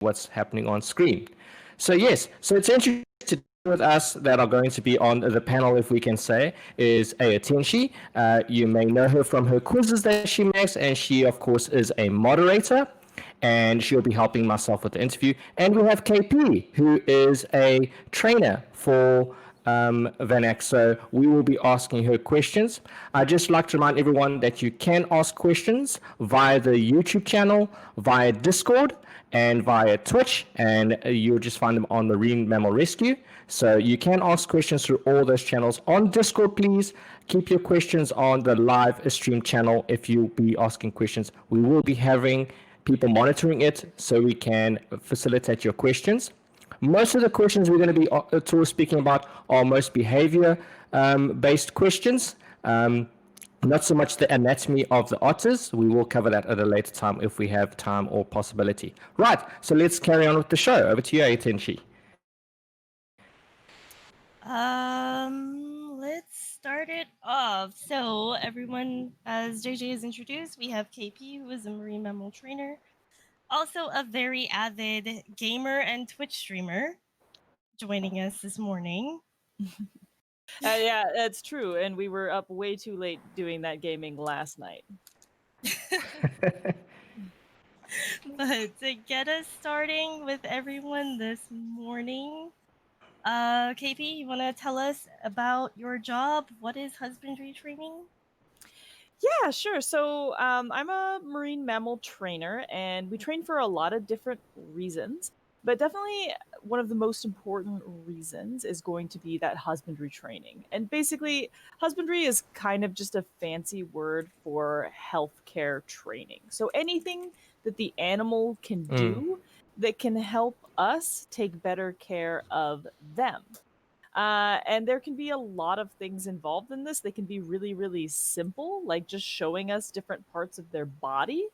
what's happening on screen. So yes, so it's interesting with us that are going to be on the panel, if we can say, is Ayotinshi. You may know her from her quizzes that she makes, and she, of course, is a moderator, and she'll be helping myself with the interview. And we have KP, who is a trainer for Vanek. So we will be asking her questions. I'd just like to remind everyone that you can ask questions via the YouTube channel, via Discord, and via Twitch, and you'll just find them on Marine Mammal Rescue. So you can ask questions through all those channels. On Discord, please keep your questions on the live stream channel if you'll be asking questions. We will be having people monitoring it so we can facilitate your questions. Most of the questions we're going to be speaking about are most behavior based questions. Not so much the anatomy of the otters. We will cover that at a later time if we have time or possibility. Right, so let's carry on with the show. Over to you, Aitenshi. Let's start it off. So everyone, as JJ has introduced, we have KP, who is a marine mammal trainer, also a very avid gamer and Twitch streamer, joining us this morning. Yeah, that's true. And we were up way too late doing that gaming last night. But to get us starting with everyone this morning, KP, you want to tell us about your job? What is husbandry training? Yeah, sure. So I'm a marine mammal trainer, and we train for a lot of different reasons. But definitely one of the most important reasons is going to be that husbandry training. And basically, husbandry is kind of just a fancy word for healthcare training. So anything that the animal can do that can help us take better care of them. And there can be a lot of things involved in this. They can be really, really simple, like just showing us different parts of their body.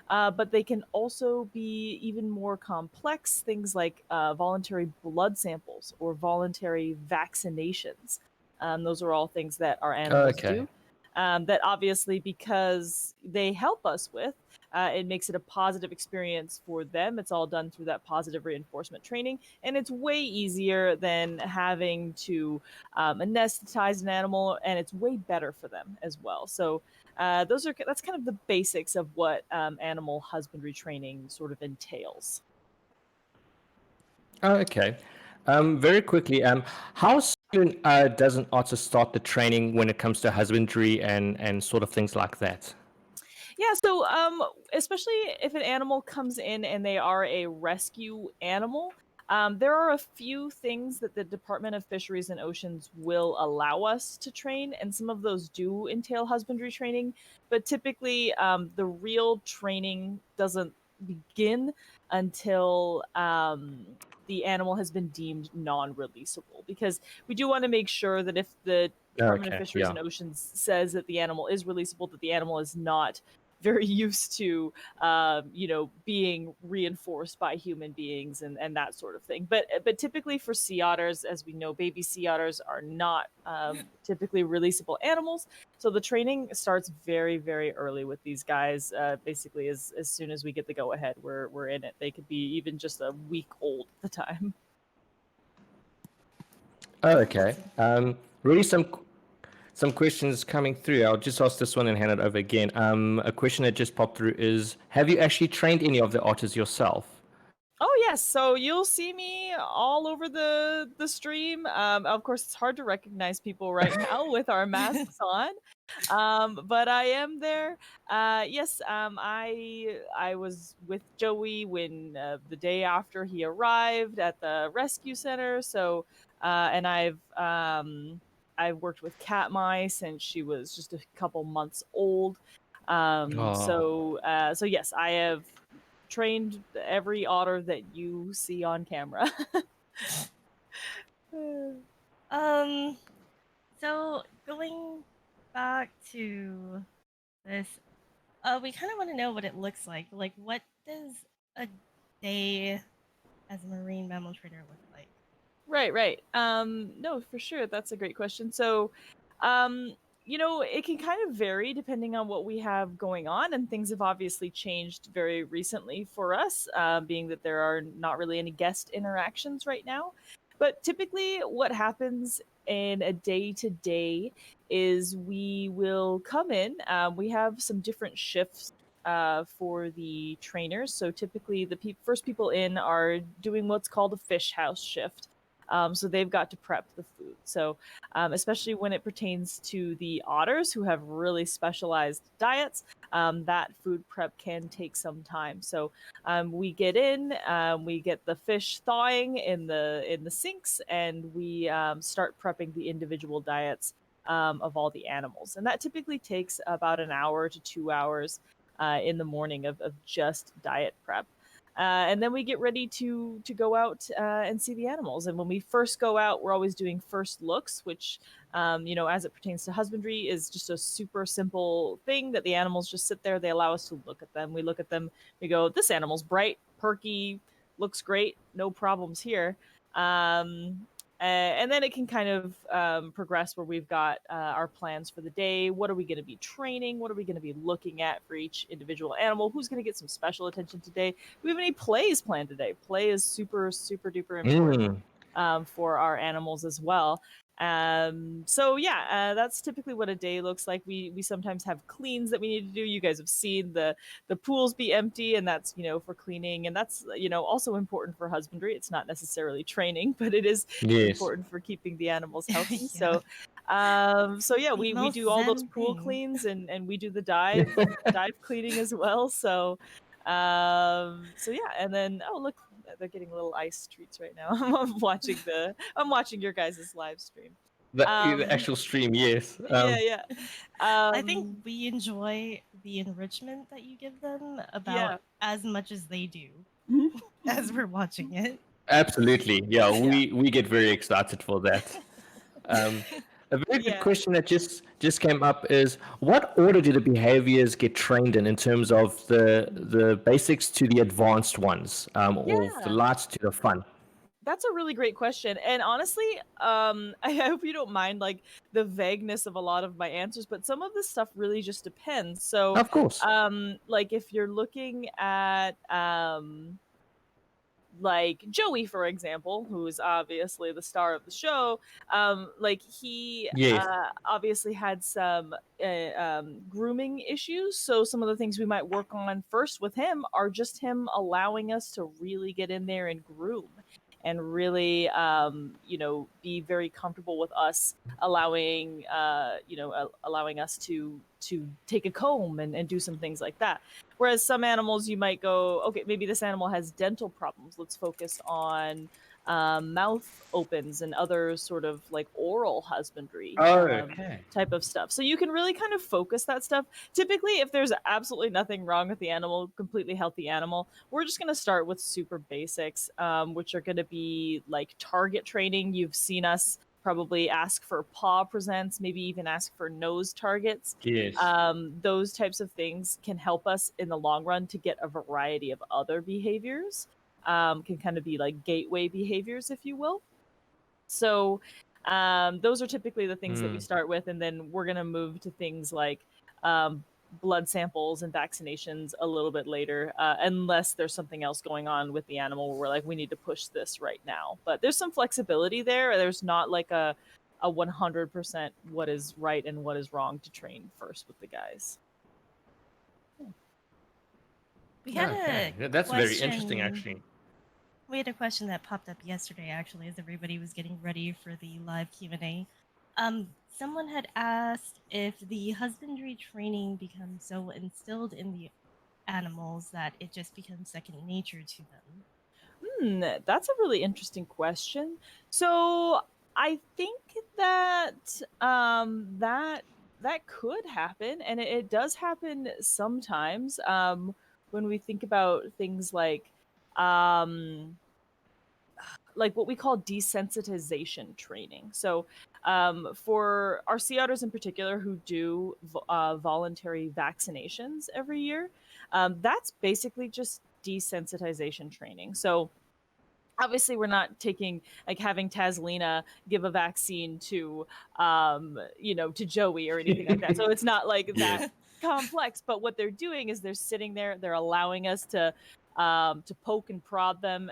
But they can also be even more complex, things like voluntary blood samples or voluntary vaccinations. Those are all things that our animals do. That obviously, because they help us with, it makes it a positive experience for them. It's all done through that positive reinforcement training, and it's way easier than having to anesthetize an animal, and it's way better for them as well. So that's kind of the basics of what animal husbandry training sort of entails. Okay. Very quickly, how soon does an otter start the training when it comes to husbandry and sort of things like that? Yeah, so especially if an animal comes in and they are a rescue animal, there are a few things that the Department of Fisheries and Oceans will allow us to train, and some of those do entail husbandry training. But typically, the real training doesn't begin until the animal has been deemed non-releasable, because we do want to make sure that if the Department of Fisheries and Oceans says that the animal is releasable, that the animal is not very used to, being reinforced by human beings and that sort of thing. But typically for sea otters, as we know, baby sea otters are not typically releasable animals. So the training starts very, very early with these guys. Basically, as soon as we get the go ahead, we're in it. They could be even just a week old at the time. Oh, okay. Really some questions coming through. I'll just ask this one and hand it over again. A question that just popped through is, have you actually trained any of the otters yourself? Oh yes, so you'll see me all over the stream. Of course, it's hard to recognize people right now with our masks on, but I am there. Yes, I was with Joey when the day after he arrived at the rescue center. So, and I've worked with Katmai since she was just a couple months old. So yes, I have trained every otter that you see on camera. So going back to this, we kind of want to know what it looks like. Like, what does a day as a marine mammal trainer look like? Right. No, for sure. That's a great question. So, it can kind of vary depending on what we have going on, and things have obviously changed very recently for us, being that there are not really any guest interactions right now. But typically, what happens in a day-to-day is we will come in. We have some different shifts for the trainers. So typically, the first people in are doing what's called a fish house shift. So they've got to prep the food. So especially when it pertains to the otters who have really specialized diets, that food prep can take some time. So we get in, we get the fish thawing in the sinks, and we start prepping the individual diets of all the animals. And that typically takes about an hour to 2 hours in the morning of just diet prep. And then we get ready to go out and see the animals. And when we first go out, we're always doing first looks, which, as it pertains to husbandry, is just a super simple thing that the animals just sit there. They allow us to look at them. We look at them. We go, this animal's bright, perky, looks great. No problems here. And then it can kind of progress where we've got our plans for the day. What are we going to be training? What are we going to be looking at for each individual animal? Who's going to get some special attention today? Do we have any plays planned today? Play is super, super duper important for our animals as well. So yeah, that's typically what a day looks like. We sometimes have cleans that we need to do. You guys have seen the pools be empty, and that's for cleaning, and that's also important for husbandry. It's not necessarily training, but it is important for keeping the animals healthy. Yeah. So yeah, we most do all those zen pool thing. cleans, and we do the dive cleaning as well. So yeah, and then look, they're getting little ice treats right now. I'm watching your guys' live stream. The actual stream, yes. Yeah. I think we enjoy the enrichment that you give them about as much as they do as we're watching it. Absolutely. Yeah, we get very excited for that. A very good question that just came up is, what order do the behaviors get trained in terms of the basics to the advanced ones, or the lights to the fun? That's a really great question. And honestly, I hope you don't mind like the vagueness of a lot of my answers, but some of this stuff really just depends. So, Of course. like if you're looking at like Joey, for example, who is obviously the star of the show, like he obviously had some grooming issues. So some of the things we might work on first with him are just him allowing us to really get in there and groom, and really be very comfortable with us allowing allowing us to take a comb and do some things like that. Whereas some animals you might go, okay, maybe this animal has dental problems, let's focus on mouth opens and other sort of like oral husbandry type of stuff. So you can really kind of focus that stuff. Typically, if there's absolutely nothing wrong with the animal, completely healthy animal, we're just going to start with super basics, which are going to be like target training. You've seen us probably ask for paw presents, maybe even ask for nose targets. Yes. Those types of things can help us in the long run to get a variety of other behaviors. Can kind of be like gateway behaviors, if you will. So those are typically the things that we start with, and then we're going to move to things like blood samples and vaccinations a little bit later, unless there's something else going on with the animal where we're like, we need to push this right now. But there's some flexibility there. There's not like a 100% what is right and what is wrong to train first with the guys. We had that's very interesting, actually. We had a question that popped up yesterday, actually, as everybody was getting ready for the live Q&A. Someone had asked if the husbandry training becomes so instilled in the animals that it just becomes second nature to them. That's a really interesting question. So I think that that could happen, and it does happen sometimes. When we think about things like what we call desensitization training. So for our sea otters in particular who do voluntary vaccinations every year, that's basically just desensitization training. So obviously we're not taking like having Taslina give a vaccine to to Joey or anything like that. So it's not like Yes. that complex, but what they're doing is they're sitting there, they're allowing us to poke and prod them,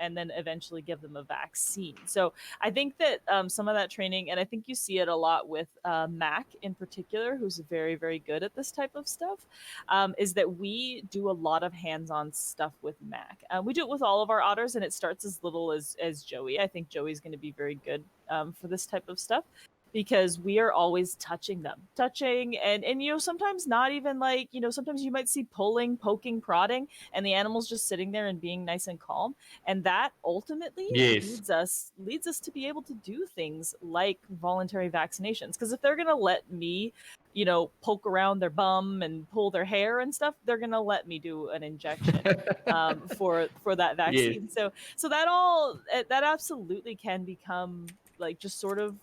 and then eventually give them a vaccine. So I think that some of that training, and I think you see it a lot with Mac in particular, who's very, very good at this type of stuff, is that we do a lot of hands-on stuff with Mac. We do it with all of our otters, and it starts as little as Joey. I think Joey's going to be very good for this type of stuff, because we are always touching them, and sometimes not even like, sometimes you might see pulling, poking, prodding, and the animal's just sitting there and being nice and calm, and that ultimately Yes. leads us to be able to do things like voluntary vaccinations. Because if they're going to let me poke around their bum and pull their hair and stuff, they're going to let me do an injection for that vaccine. Yes. So that absolutely can become like just sort of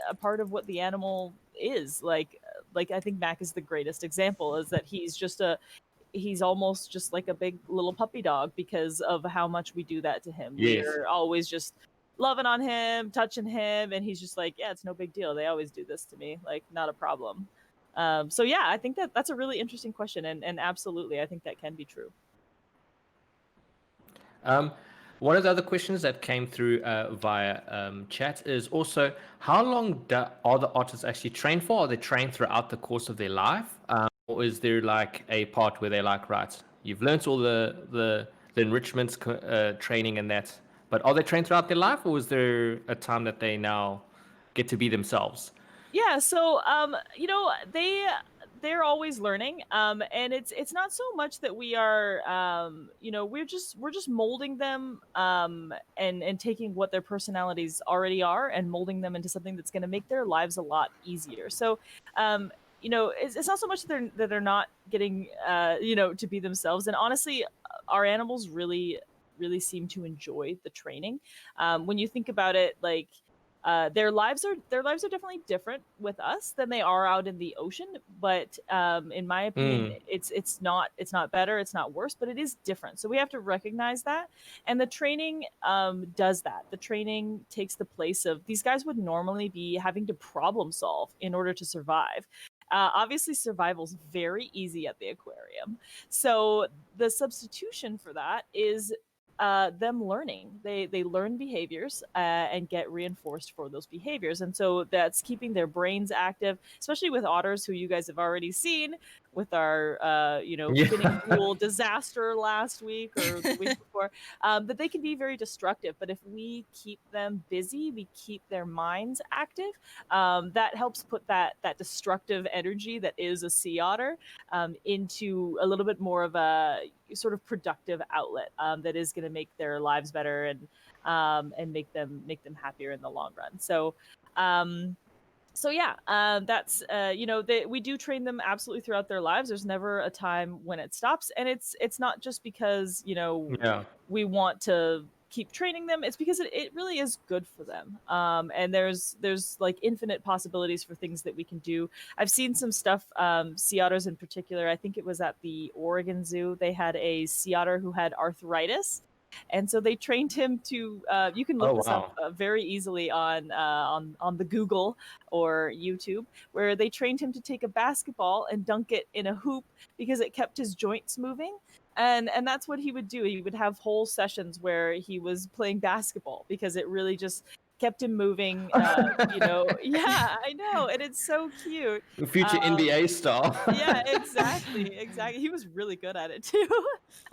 a part of what the animal is. Like I think Mac is the greatest example, is that he's almost just like a big little puppy dog because of how much we do that to him. Yes. We're always just loving on him, touching him, and he's just like, yeah, it's no big deal. They always do this to me, like not a problem. So yeah, I think that's a really interesting question, and absolutely, I think that can be true. One of the other questions that came through via chat is also, how long are the otters actually trained for? Are they trained throughout the course of their life? Or is there like a part where they're like, right, you've learned all the enrichments, training and that, but are they trained throughout their life, or is there a time that they now get to be themselves? Yeah, so they're always learning, and it's not so much that we are we're just molding them, and taking what their personalities already are and molding them into something that's going to make their lives a lot easier. So it's not so much that they're not getting to be themselves. And honestly, our animals really seem to enjoy the training. When you think about it, like their lives are definitely different with us than they are out in the ocean. But in my opinion, it's not better, it's not worse, but it is different. So we have to recognize that, and the training does that. The training takes the place of these guys would normally be having to problem solve in order to survive. Obviously, survival's very easy at the aquarium. So the substitution for that is them learning. They learn behaviors and get reinforced for those behaviors, and so that's keeping their brains active, especially with otters, who you guys have already seen with our spinning pool disaster last week or the week before. That they can be very destructive, but if we keep them busy, we keep their minds active, that helps put that destructive energy that is a sea otter into a little bit more of a sort of productive outlet that is going to make their lives better and make them happier in the long run. So yeah, that's we do train them absolutely throughout their lives. There's never a time when it stops, and it's not just because we want to keep training them. It's because it really is good for them, and there's like infinite possibilities for things that we can do. I've seen some stuff, sea otters in particular. I think it was at the Oregon Zoo. They had a sea otter who had arthritis, and so they trained him to you can look this up very easily on the Google or YouTube, where they trained him to take a basketball and dunk it in a hoop because it kept his joints moving. And that's what he would do. He would have whole sessions where he was playing basketball because it really just kept him moving. Yeah, I know, and it's so cute. Future NBA star. Yeah, exactly. He was really good at it too.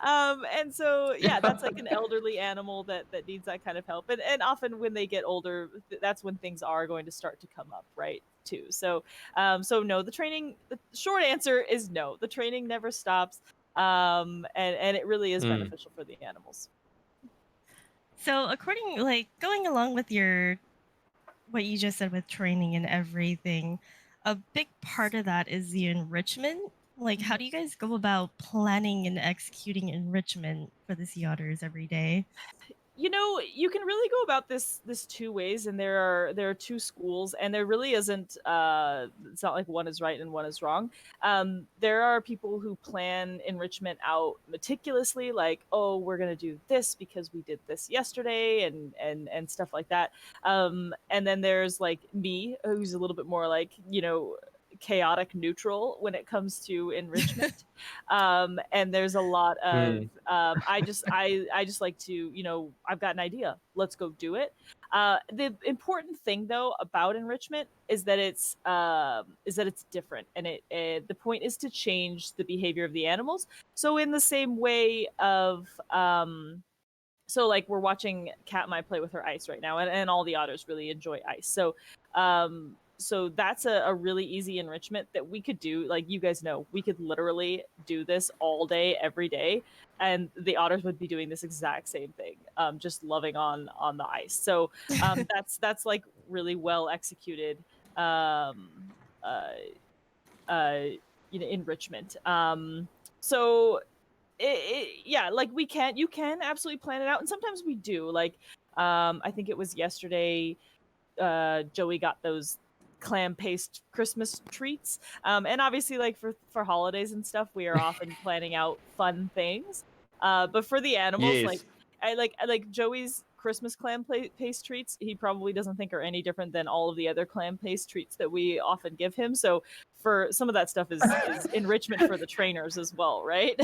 And so yeah, that's like an elderly animal that needs that kind of help. And often when they get older, that's when things are going to start to come up, right? Too. So no, the short answer is no. The training never stops. And it really is beneficial for the animals. So going along with what you just said with training and everything, a big part of that is the enrichment. Like, how do you guys go about planning and executing enrichment for the sea otters every day? you know, you can really go about this two ways, and there are two schools, and there really isn't it's not like one is right and one is wrong. There are people who plan enrichment out meticulously, like, oh, we're gonna do this because we did this yesterday, and stuff like that. And then there's like me, who's a little bit more like, you know, chaotic neutral when it comes to enrichment. And there's a lot of I just like to, you know, I've got an idea, let's go do it. The important thing though about enrichment is that it's different, and the point is to change the behavior of the animals. So in the same way of so like we're watching Katmai play with her ice right now, and all the otters really enjoy ice. So that's a really easy enrichment that we could do. Like, you guys know, we could literally do this all day, every day, and the otters would be doing this exact same thing, just loving on the ice. So that's like really well executed, you know, enrichment. So yeah, like you can absolutely plan it out, and sometimes we do. Like, I think it was yesterday, Joey got those clam paste Christmas treats. And obviously, like for holidays and stuff, we are often planning out fun things. But for the animals, like Yes. I like Joey's Christmas clam paste treats. He probably doesn't think are any different than all of the other clam paste treats that we often give him. So for some of that stuff is enrichment for the trainers as well, right?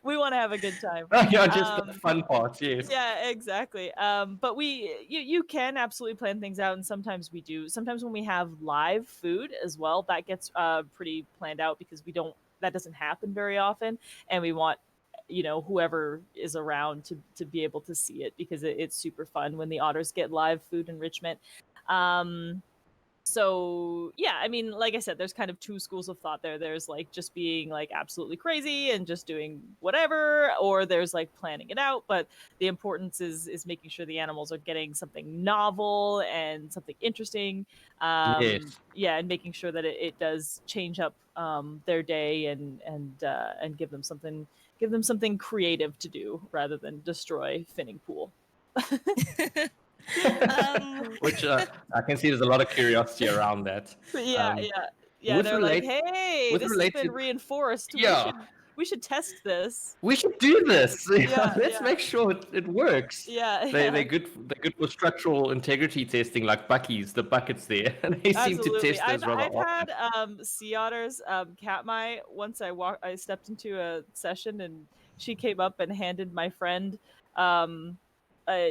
We want to have a good time. Yeah, just the fun part, yes. Yeah, exactly. But you can absolutely plan things out, and sometimes we do. Sometimes when we have live food as well, that gets pretty planned out, because that doesn't happen very often, and we want, you know, whoever is around to be able to see it, because it's super fun when the otters get live food enrichment. So yeah, I mean, like I said, there's kind of two schools of thought there. There's like just being like absolutely crazy and just doing whatever, or there's like planning it out. But the importance is making sure the animals are getting something novel and something interesting. Yes. Yeah, and making sure that it does change up their day, and give them something creative to do, rather than destroy Finning Pool. Which I can see there's a lot of curiosity around that. Yeah. with They're relate- like, hey, with this has related- been reinforced. Yeah. We should test this. We should do this. Yeah, Let's yeah. make sure it works. Yeah, They're good for structural integrity testing, like Bucky's, the buckets there. They seem to Absolutely. test those rather I've often. had Sea Otters, Katmai. Once I stepped into a session, and she came up and handed my friend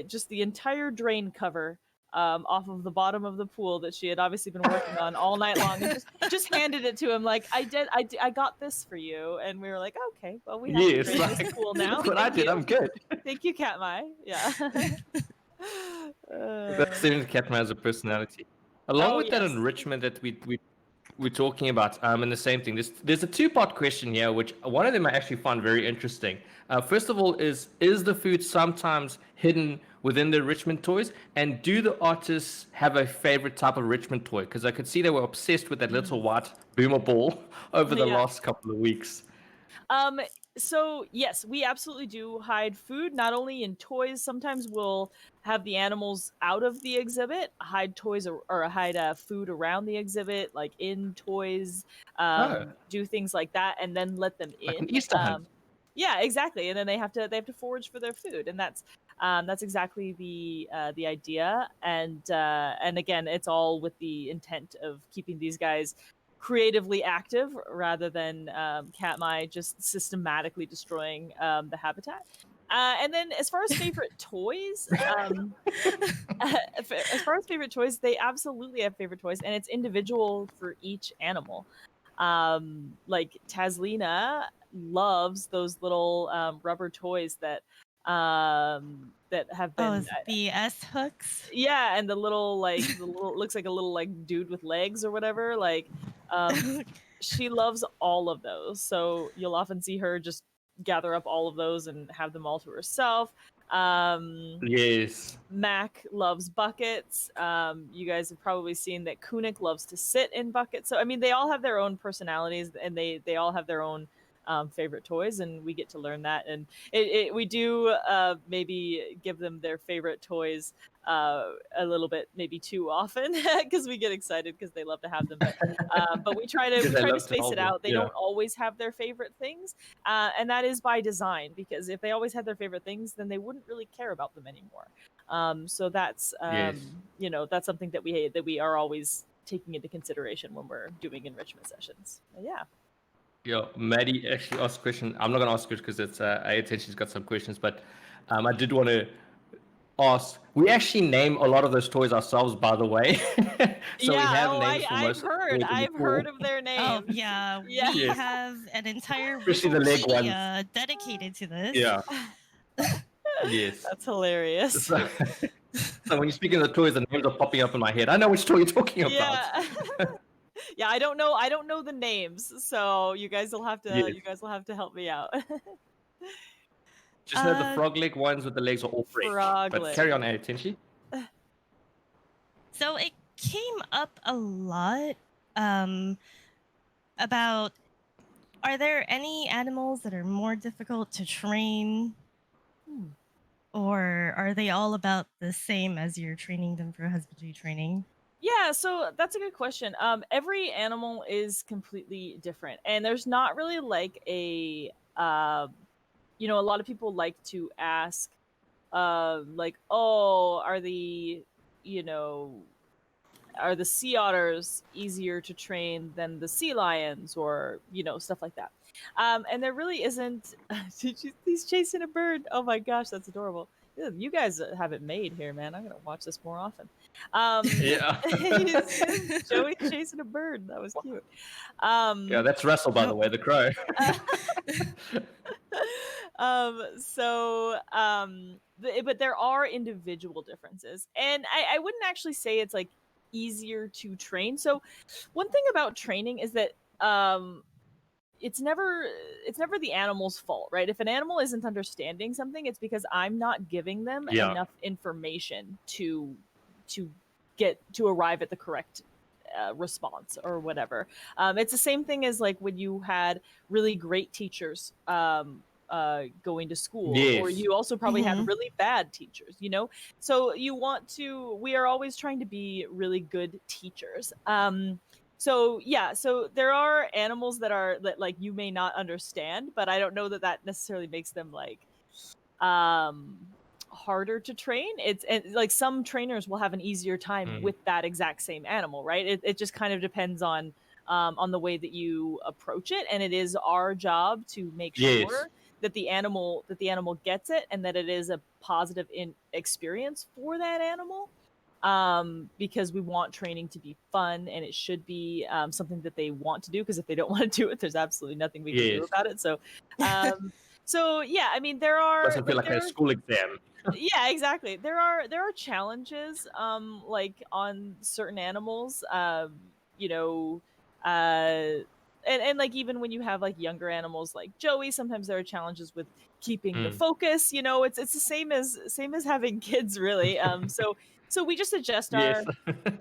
just the entire drain cover off of the bottom of the pool that she had obviously been working on all night long, and just handed it to him like, I got this for you. And we were like, okay, well, we have to Yes, drain this pool now. look what I Thank did. you. I'm good. Thank you, Katmai. Yeah. That seems Catman has a personality. Along Oh, with that yes. enrichment that we're talking about, and the same thing. There's a two-part question here, which one of them I actually find very interesting. First of all, is the food sometimes hidden within the enrichment toys, and do the artists have a favorite type of enrichment toy? Because I could see they were obsessed with that little white boomer ball over the Yeah. last couple of weeks. So yes, we absolutely do hide food, not only in toys. Sometimes we'll have the animals out of the exhibit, hide toys or hide food around the exhibit, like in toys, do things like that, and then let them Like in. an Easter hunt. Yeah, exactly. And then they have to forage for their food, and that's exactly the idea. And again, it's all with the intent of keeping these guys creatively active, rather than Katmai just systematically destroying the habitat. And then as far as favorite toys, they absolutely have favorite toys, and it's individual for each animal. Like Taslina loves those little rubber toys that have been the S hooks. yeah, and the little looks like a little like dude with legs or whatever. Like, she loves all of those. So you'll often see her just gather up all of those and have them all to herself. Yes. Mac loves buckets. You guys have probably seen that Kunik loves to sit in buckets. So I mean, they all have their own personalities, and they all have their own favorite toys, and we get to learn that. And we do maybe give them their favorite toys a little bit maybe too often because we get excited because they love to have them. But we try to Because they love to space hold it them, out. They yeah. don't always have their favorite things, and that is by design, because if they always had their favorite things, then they wouldn't really care about them anymore. So that's Yes. you know, that's something that we are always taking into consideration when we're doing enrichment sessions. Yeah. Yeah, Maddie actually asked a question. I'm not going to ask it because it's Attention's got some questions, but I did want to ask. We actually name a lot of those toys ourselves, by the way. So we Yeah, have oh, names for I've most of the toys in the I've pool. heard of their names. Oh yeah, Yeah. we Yes. have an entire Especially the leg ones. Wikipedia dedicated to this. Yeah. Yes. That's hilarious. So, so when you're speaking of the toys, the names are popping up in my head. I know which toy you're talking about. Yeah. Yeah, I don't know the names, so you guys will have to help me out. Just know the frog leg ones with the legs are all French. Frog But leg. carry on, Attention. So it came up a lot about, are there any animals that are more difficult to train, or are they all about the same as you're training them for husbandry training? Yeah, so that's a good question. Every animal is completely different, and there's not really like a you know, a lot of people like to ask like, oh, are the, you know, are the sea otters easier to train than the sea lions, or, you know, stuff like that. And there really isn't. He's chasing a bird. Oh my gosh, that's adorable. You guys have it made here, man. I'm gonna watch this more often. Yeah. Joey chasing a bird. That was cute. Yeah, that's Russell, by the way, the crow. But there are individual differences, and I wouldn't actually say it's like easier to train. So one thing about training is that it's never the animal's fault, right? If an animal isn't understanding something, it's because I'm not giving them Yeah. enough information to get to arrive at the correct response or whatever. It's the same thing as like when you had really great teachers going to school, or Yes. you also probably had Mhm. really bad teachers, you know? So we are always trying to be really good teachers. So yeah, so there are animals that like you may not understand, but I don't know that necessarily makes them like harder to train. And like some trainers will have an easier time with that exact same animal, right? It just kind of depends on the way that you approach it, and it is our job to make Yes. sure that the animal gets it, and that it is a positive experience for that animal. Because we want training to be fun, and it should be something that they want to do, because if they don't want to do it, there's absolutely nothing we can do Yes. about it. So yeah, I mean, there are Doesn't feel like a school exam. yeah, exactly. There are challenges like on certain animals, you know, and like even when you have like younger animals like Joey, sometimes there are challenges with keeping the focus. You know, it's the same as having kids, really. So we just adjust our Yes.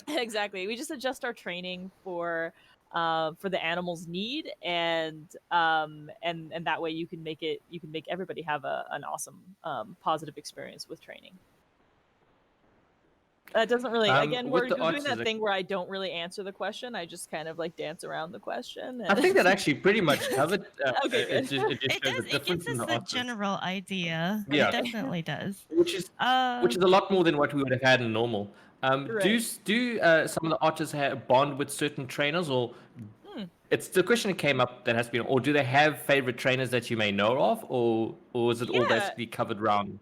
exactly. We just adjust our training for the animal's need, and that way you can make everybody have an awesome positive experience with training. That doesn't really, again, with we're the doing otters, that thing where I don't really answer the question. I just kind of like dance around the question. I think that actually pretty much covered. Okay, It good. just shows the It gives difference in us the the otters. general idea. Yeah. It definitely does. Which is a lot more than what we would have had in normal. Do some of the otters have bond with certain trainers, or it's the question that came up that has been, or do they have favorite trainers that you may know of, or is it all Yeah. basically covered round?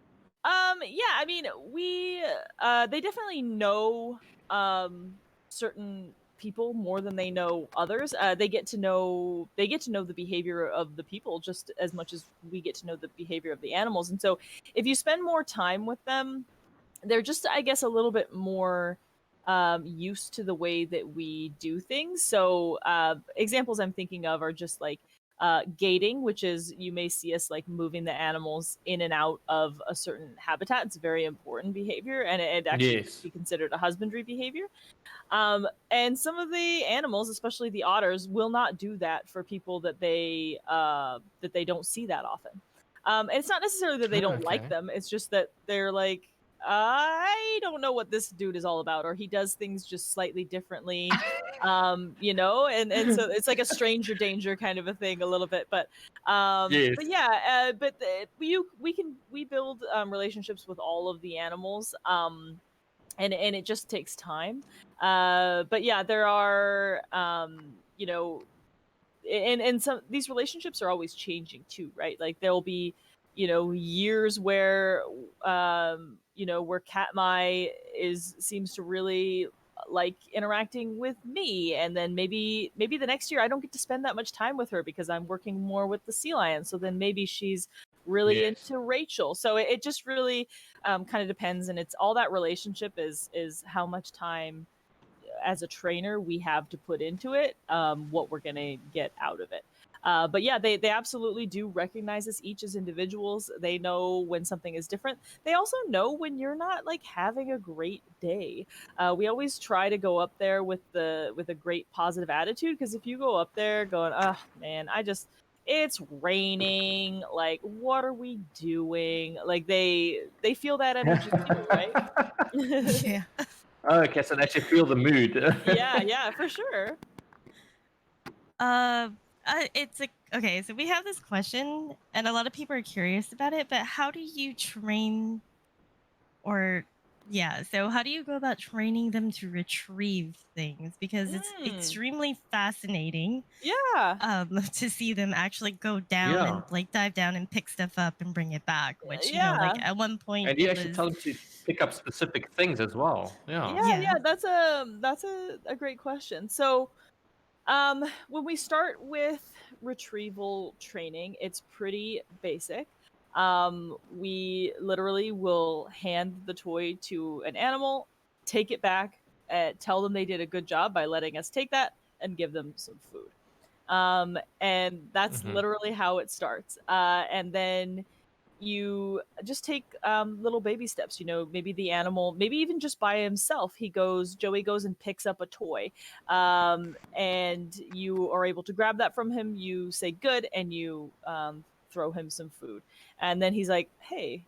Yeah, I mean, they definitely know certain people more than they know others. They get to know the behavior of the people just as much as we get to know the behavior of the animals. And so if you spend more time with them, they're just, I guess, a little bit more used to the way that we do things. So examples I'm thinking of are just like gating, which is you may see us like moving the animals in and out of a certain habitat. It's very important behavior, and it actually Yes. be considered a husbandry behavior. And some of the animals, especially the otters, will not do that for people that they don't see that often. And it's not necessarily that they don't like Okay. them. It's just that they're like, I don't know what this dude is all about, or he does things just slightly differently. You know, and so it's like a stranger danger kind of a thing a little bit. But Yes. yeah, we build relationships with all of the animals. And it just takes time. But yeah, there are you know, and some these relationships are always changing too, right? Like there'll be, you know, years where you know, where Katmai seems to really like interacting with me, and then maybe the next year I don't get to spend that much time with her because I'm working more with the sea lion. So then maybe she's really Yes. into Rachel. So it just really kind of depends, and it's all that relationship is how much time as a trainer we have to put into it, what we're going to get out of it. But yeah, they absolutely do recognize us each as individuals. They know when something is different. They also know when you're not like having a great day. We always try to go up there with a great positive attitude, because if you go up there going, oh man, it's raining, like what are we doing, like they feel that energy too, right? Yeah. Okay, so they should feel the mood. Yeah, for sure. Uh, it's a okay. So we have this question, and a lot of people are curious about it. But how do you train, or yeah? So how do you go about training them to retrieve things? Because it's extremely fascinating. Yeah. To see them actually go down Yeah. and like dive down and pick stuff up and bring it back. Which like Yeah. at one point And you it actually was tell them to pick up specific things as well. Yeah. Yeah, that's a great question. So, when we start with retrieval training, it's pretty basic. We literally will hand the toy to an animal, take it back, tell them they did a good job by letting us take that, and give them some food. And that's Mhm. literally how it starts. And then you just take little baby steps. You know, maybe the animal, maybe even just by himself, Joey goes and picks up a toy, and you are able to grab that from him. You say good, and you throw him some food, and then he's like, hey,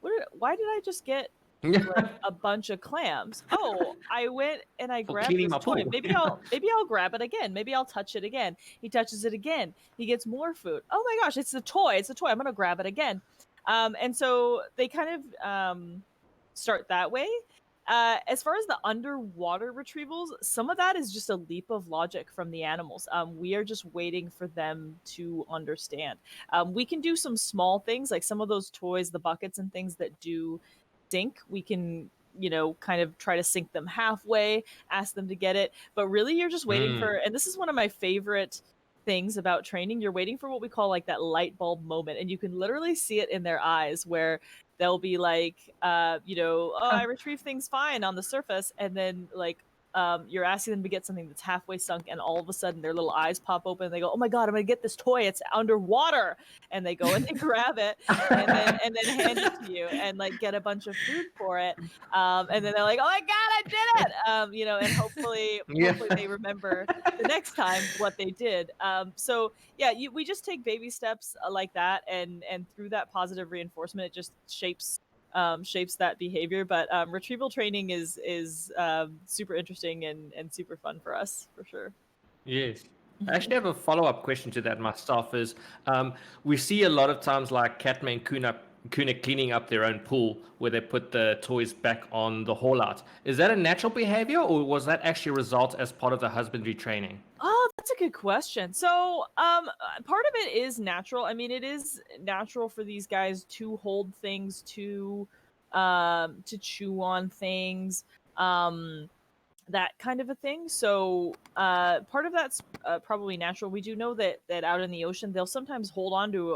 why did I just get like a bunch of clams? Oh, I went and I For grabbed cleaning this my toy. pool. Maybe I'll grab it again. Maybe I'll touch it again. He touches it again. He gets more food. Oh my gosh, it's a toy. It's a toy. I'm gonna grab it again. And so they kind of start that way. As far as the underwater retrievals, some of that is just a leap of logic from the animals. We are just waiting for them to understand. We can do some small things, like some of those toys, the buckets and things that do sink. We can, you know, kind of try to sink them halfway, ask them to get it. But really, you're just waiting for, and this is one of my favorite things about training, you're waiting for what we call like that light bulb moment, and you can literally see it in their eyes, where they'll be like, you know, oh, I retrieve things fine on the surface, and then like you're asking them to get something that's halfway sunk, and all of a sudden their little eyes pop open and they go, oh my god, I'm gonna get this toy, it's underwater, and they go and they grab it, and then hand it to you and like get a bunch of food for it, and then they're like, oh my god, I did it, you know, and hopefully they remember the next time what they did. So yeah, we just take baby steps like that, and through that positive reinforcement, it just shapes that behavior. But retrieval training is super interesting and super fun for us, for sure. Yes. I actually have a follow-up question to that myself is we see a lot of times like Katma and Kuna cleaning up their own pool where they put the toys back on the haul out. Is that a natural behavior or was that actually a result as part of the husbandry training? Oh, that's a good question. So, part of it is natural. I mean, it is natural for these guys to hold things, to chew on things, that kind of a thing. So, part of that's probably natural. We do know that out in the ocean, they'll sometimes hold on to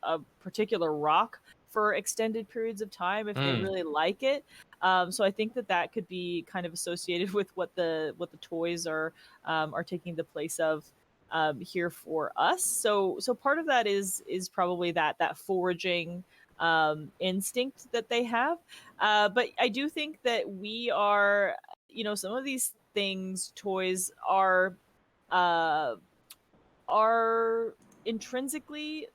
a particular rock for extended periods of time if they really like it. So I think that could be kind of associated with what the toys are taking the place of. here for us. So part of that is probably that foraging instinct that they have. But I do think that we are, some of these things, toys uh, are intrinsically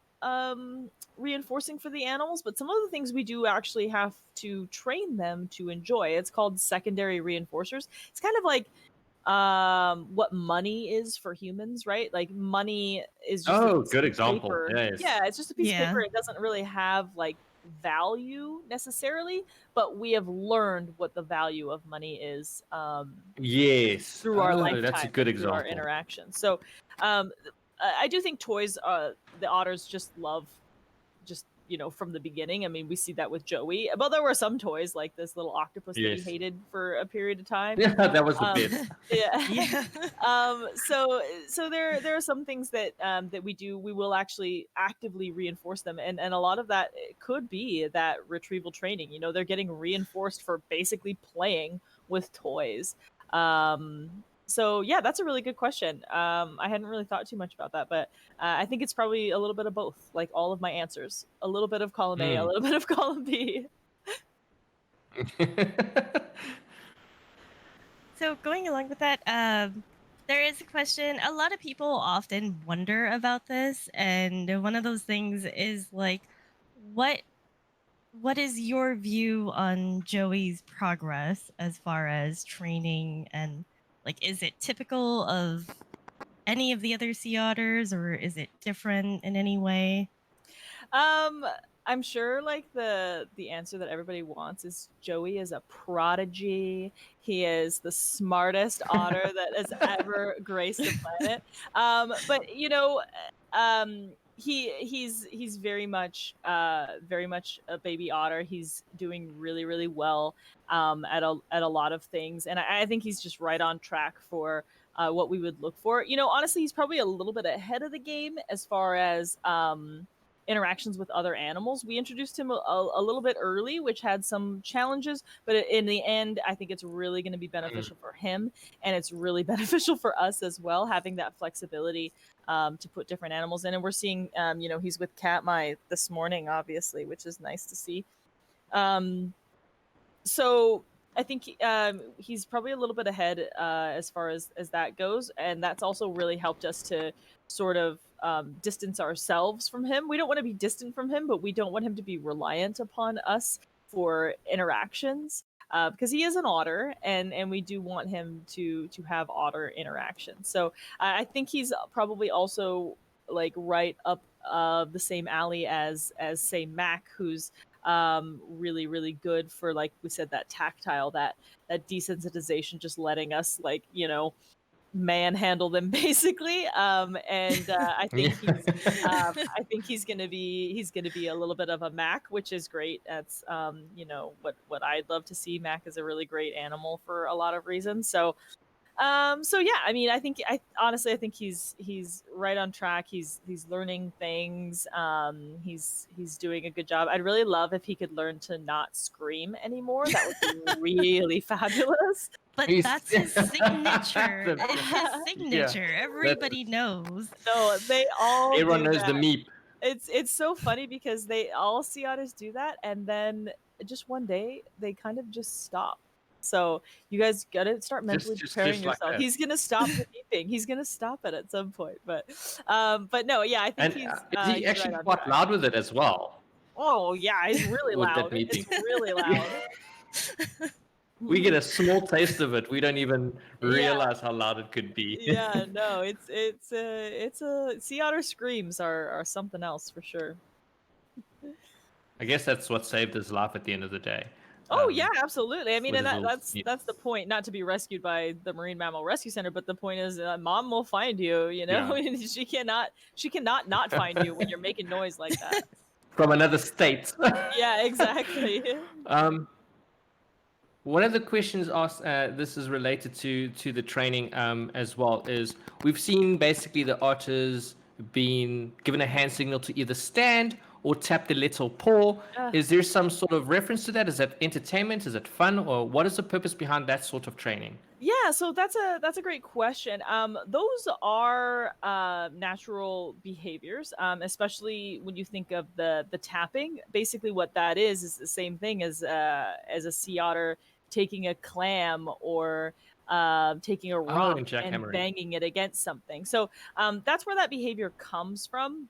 reinforcing for the animals, but some of the things we do actually have to train them to enjoy. It's called secondary reinforcers. It's kind of like what money is for humans, right? Like money is just a Oh, piece good of example. paper. Yes. Yeah, it's just a piece of Yeah. paper. It doesn't really have like value necessarily, but we have learned what the value of money is Yes. through our Oh, lifetime, that's a good through our example. interactions. So I do think toys, the otters just love, just from the beginning. I mean, we see that with Joey. Well, there were some toys like this little octopus that he Yes. hated for a period of time. Yeah, that was the Um, best. yeah. Yeah. So there are some things that that we will actually actively reinforce them, and a lot of that could be that retrieval training. They're getting reinforced for basically playing with toys. So yeah, that's a really good question. I hadn't really thought too much about that, but I think it's probably a little bit of both, like all of my answers. A little bit of column A, a little bit of column B. So going along with that, there is a question. A lot of people often wonder about this, and one of those things is like, what what is your view on Joey's progress as far as training, and like, is it typical of any of the other sea otters, or is it different in any way? Um, I'm sure like the answer that everybody wants is Joey is a prodigy. He is the smartest otter that has ever graced the planet. But he's very much a baby otter. He's doing really really well at a lot of things, and I think he's just right on track for what we would look for. Honestly, he's probably a little bit ahead of the game as far as interactions with other animals. We introduced him a little bit early, which had some challenges, but in the end, I think it's really going to be beneficial for him, and it's really beneficial for us as well, having that flexibility to put different animals in. And we're seeing, he's with Katmai this morning, obviously, which is nice to see. So I think he's probably a little bit ahead as far as that goes, and that's also really helped us to sort of distance ourselves from him. We don't want to be distant from him, but we don't want him to be reliant upon us for interactions because he is an otter, and we do want him to have otter interactions. So I think he's probably also like right up the same alley as say Mac, who's really really good for, like we said, that tactile, that desensitization, just letting us like manhandle them basically. And I think he's gonna be a little bit of a Mac, which is great. That's what I'd love to see. Mac is a really great animal for a lot of reasons. So yeah, I mean, I honestly think he's right on track. He's learning things. He's doing a good job. I'd really love if he could learn to not scream anymore. That would be really fabulous. But that's his signature. It's his signature. Everybody knows. No, they all Everyone do knows the that. meep. It's so funny because they all sea otters do that, and then just one day they kind of just stop. So you guys gotta start mentally preparing like yourself. that. He's gonna stop the beeping. He's gonna stop it at some point. But no, yeah, I think And he's is he he's actually right on quite track. loud with it as well? Oh yeah, he's really With that loud. meeping. It's really loud. We get a small taste of it. We don't even Yeah. realize how loud it could be. Yeah, no, it's a sea otter screams are something else for sure. I guess that's what saved his life at the end of the day. Oh yeah, absolutely. I mean, with and his little that's the point. Not to be rescued by the Marine Mammal Rescue Center, but the point is, mom will find you. Yeah. She cannot not find you when you're making noise like that. From another state. Yeah, exactly. One of the questions asked, this is related to the training as well, is we've seen basically the otters being given a hand signal to either stand or tap the little paw. Uh, Is there some sort of reference to that? Is that entertainment? Is it fun? Or what is the purpose behind that sort of training? Yeah, so that's a great question. Those are natural behaviors, especially when you think of the tapping. Basically, what that is the same thing as a sea otter taking a clam or taking a Oh, rock and and jackhammering. banging it against something. So that's where that behavior comes from.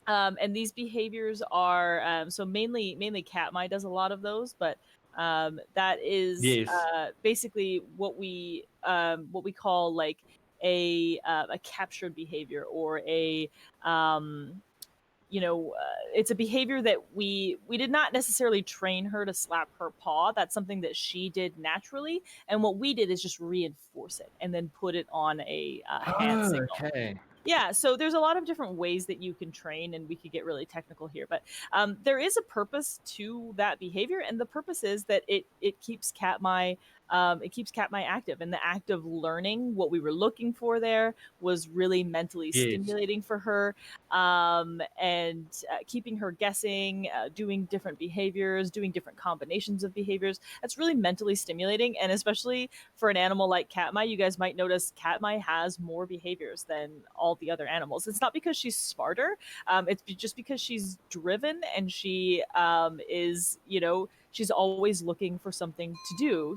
And these behaviors are so mainly Katmai does a lot of those, but that is Yes. basically what we call like a captured behavior or a it's a behavior that we did not necessarily train her to slap her paw. That's something that she did naturally, and what we did is just reinforce it and then put it on a hand Oh, signal. okay. Yeah, so there's a lot of different ways that you can train, and we could get really technical here, but there is a purpose to that behavior, and the purpose is that it keeps Katmai active, and the act of learning what we were looking for there was really mentally Yes. stimulating for her, and keeping her guessing, doing different behaviors, doing different combinations of behaviors. That's really mentally stimulating, and especially for an animal like Katmai, you guys might notice Katmai has more behaviors than all the other animals. It's not because she's smarter, it's just because she's driven and she is, she's always looking for something to do.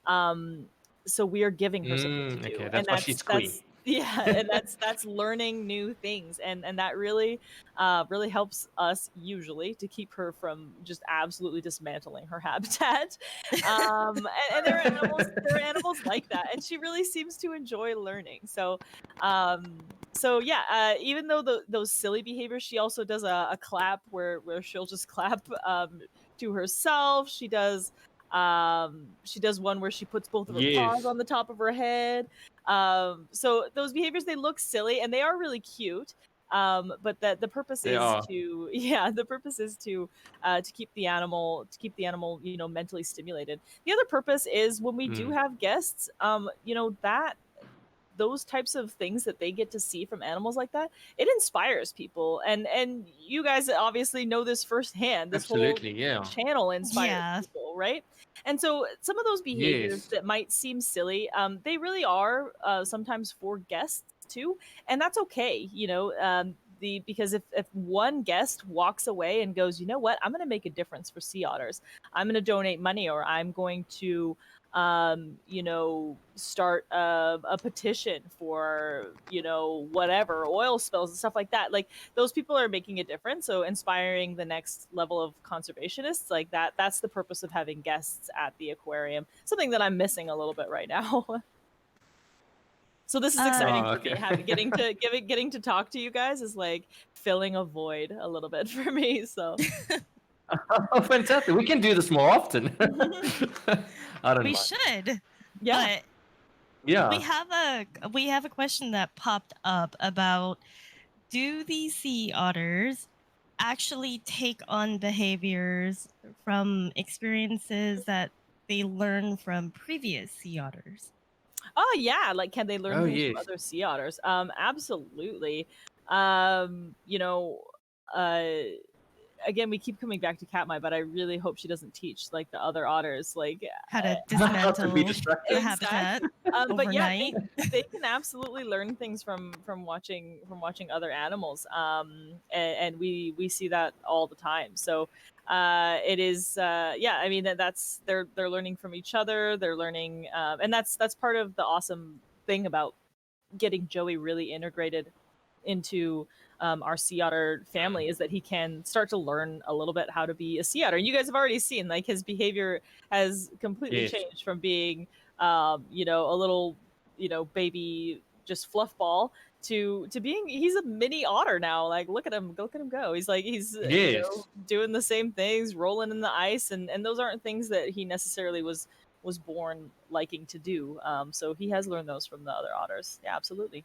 Um, so we are giving her something to do, Okay, and that's why she's queen. that's yeah, and that's learning new things, and that really helps us usually to keep her from just absolutely dismantling her habitat. And there are animals like that, and she really seems to enjoy learning. So yeah, even though those silly behaviors, she also does a clap where she'll just clap to herself. She does one where she puts both of her paws Yes, on the top of her head. So those behaviors, they look silly and they are really cute. But the purpose they is are. to the purpose is to keep the animal mentally stimulated. The other purpose is when we do Mm. have guests, that those types of things that they get to see from animals like that, it inspires people, and you guys obviously know this firsthand. This whole Absolutely, yeah. channel inspires Yeah. people, right? And so some of those behaviors Yes. that might seem silly, they really are sometimes for guests too, and that's okay, because if one guest walks away and goes, you know what, I'm going to make a difference for sea otters, I'm going to donate money, or I'm going to start a petition for, whatever, oil spills and stuff like that. Like, those people are making a difference. So inspiring the next level of conservationists, like that's the purpose of having guests at the aquarium. Something that I'm missing a little bit right now. So this is exciting Oh, for me. okay. Getting to talk to you guys is like filling a void a little bit for me. So Oh, fantastic. We can do this more often. I don't We mind. should, yeah. but Yeah. we have a question that popped up about, do these sea otters actually take on behaviors from experiences that they learn from previous sea otters? Oh yeah, like, can they learn Oh, things from yes. other sea otters? Absolutely. Um, you know, uh Again, we keep coming back to Katmai, but I really hope she doesn't teach like the other otters, like How to Not to be dismantle the destructive. habitat exactly. But yeah, overnight? they can absolutely learn things from watching other animals. And we see that all the time. So it is yeah, I mean, that's they're learning from each other. They're learning, and that's part of the awesome thing about getting Joey really integrated into our sea otter family, is that he can start to learn a little bit how to be a sea otter. And you guys have already seen, like, his behavior has completely Yes. changed from being a little baby just fluff ball to being, he's a mini otter now. Like, look at him go. He's like, he's Yes. doing the same things, rolling in the ice, and those aren't things that he necessarily was born liking to do. So he has learned those from the other otters. Yeah, absolutely.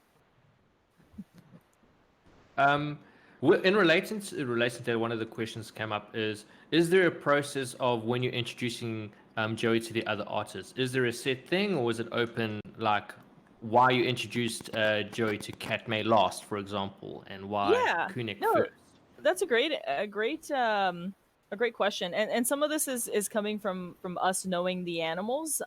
Um, in relation to that, one of the questions came up is there a process of when you're introducing Joey to the other artists? Is there a set thing, or is it open, like why you introduced Joey to Katmai last, for example, and why Yeah. Kunik No, first? That's a great question, and some of this is coming from us knowing the animals.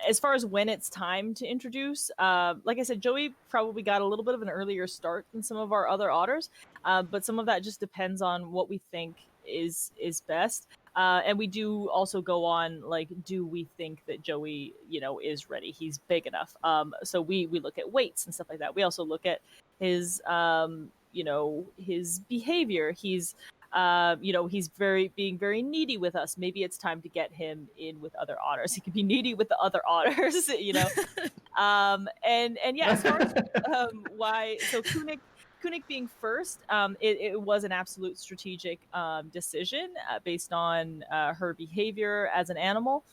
As far as when it's time to introduce, like I said, Joey probably got a little bit of an earlier start than some of our other otters, but some of that just depends on what we think is best. And we do also go on, like, do we think that Joey, is ready? He's big enough. So we look at weights and stuff like that. We also look at his, his behavior. He's he's being very needy with us. Maybe it's time to get him in with other otters. He can be needy with the other otters, and yeah, as far as why, so Kunik being first, it was an absolute strategic decision based on her behavior as an animal.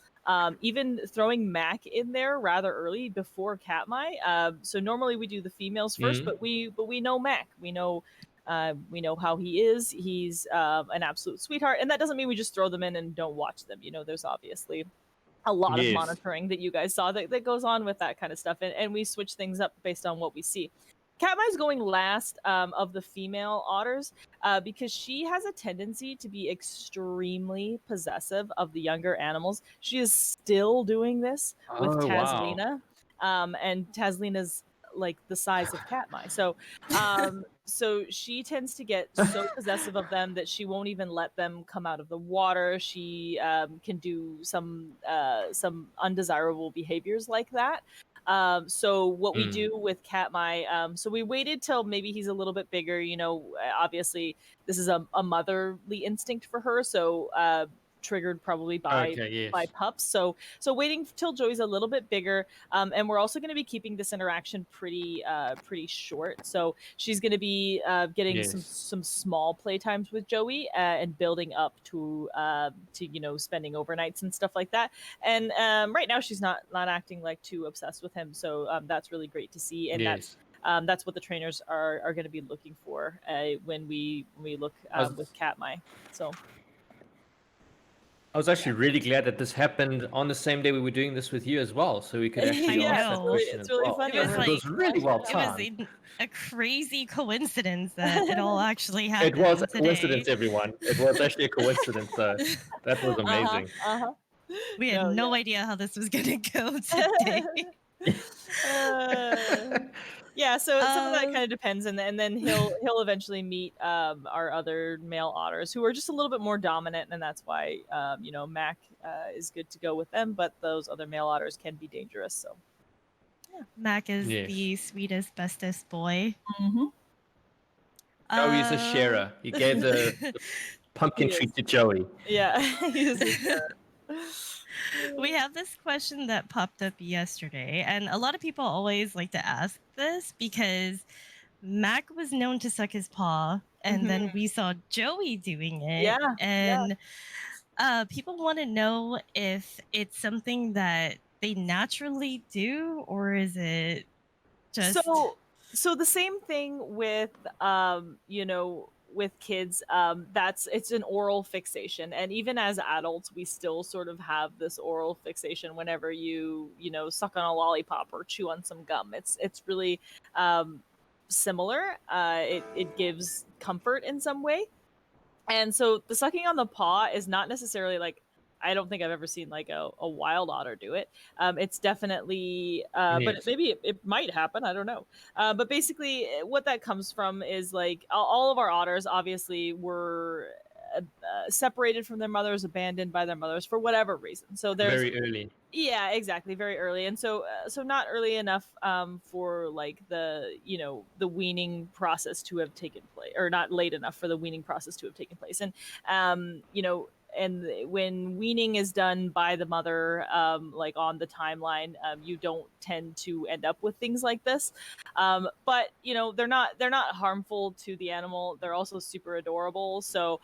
Even throwing Mac in there rather early before Katmai. So normally we do the females first, but we know Mac. We know how he is. He's an absolute sweetheart, and that doesn't mean we just throw them in and don't watch them. There's obviously a lot of monitoring that you guys saw that goes on with that kind of stuff, and we switch things up based on what we see. Katmai's going last of the female otters because she has a tendency to be extremely possessive of the younger animals. She is still doing this with Tazlina, and Tazlina's like the size of Katmai. So she tends to get so possessive of them that she won't even let them come out of the water. She can do some undesirable behaviors like that. So what we do with Katmai, so we waited till maybe he's a little bit bigger. Obviously this is a motherly instinct for her. So triggered probably by pups. So waiting till Joey's a little bit bigger, and we're also going to be keeping this interaction pretty short. So she's going to be getting some small playtimes with Joey and building up to spending overnights and stuff like that. And right now she's not acting like too obsessed with him. So that's really great to see, and that's what the trainers are going to be looking for when we look with Katmai. So. I was actually really glad that this happened on the same day we were doing this with you as well, so we could actually ask that question it's really as well. funny. It was really well timed. It was a crazy coincidence that it all actually happened. It was a coincidence, everyone. It was actually a coincidence. So that was amazing. We had no idea how this was going to go today. Yeah, so some of that kind of depends, and then he'll eventually meet our other male otters who are just a little bit more dominant, and that's why Mac is good to go with them, but those other male otters can be dangerous. So yeah. Mac is the sweetest, bestest boy. Oh, he's a sharer. He gave the pumpkin treat to Joey. Yeah, he's a sharer. We have this question that popped up yesterday, and a lot of people always like to ask this because Mac was known to suck his paw, and then we saw Joey doing it. And people want to know if it's something that they naturally do, or is it just... So the same thing with with kids, it's an oral fixation, and even as adults we still sort of have this oral fixation whenever you suck on a lollipop or chew on some gum. It's really similar. It gives comfort in some way, and so the sucking on the paw is not necessarily like, I don't think I've ever seen like a wild otter do it. It's definitely, but maybe it might happen. I don't know. But basically what that comes from is like all of our otters obviously were separated from their mothers, abandoned by their mothers for whatever reason. So there's very early. Yeah, exactly. Very early. And so not early enough for like the weaning process to have taken place, or not late enough for the weaning process to have taken place. And and when weaning is done by the mother, like on the timeline, you don't tend to end up with things like this. But they're not harmful to the animal. They're also super adorable. So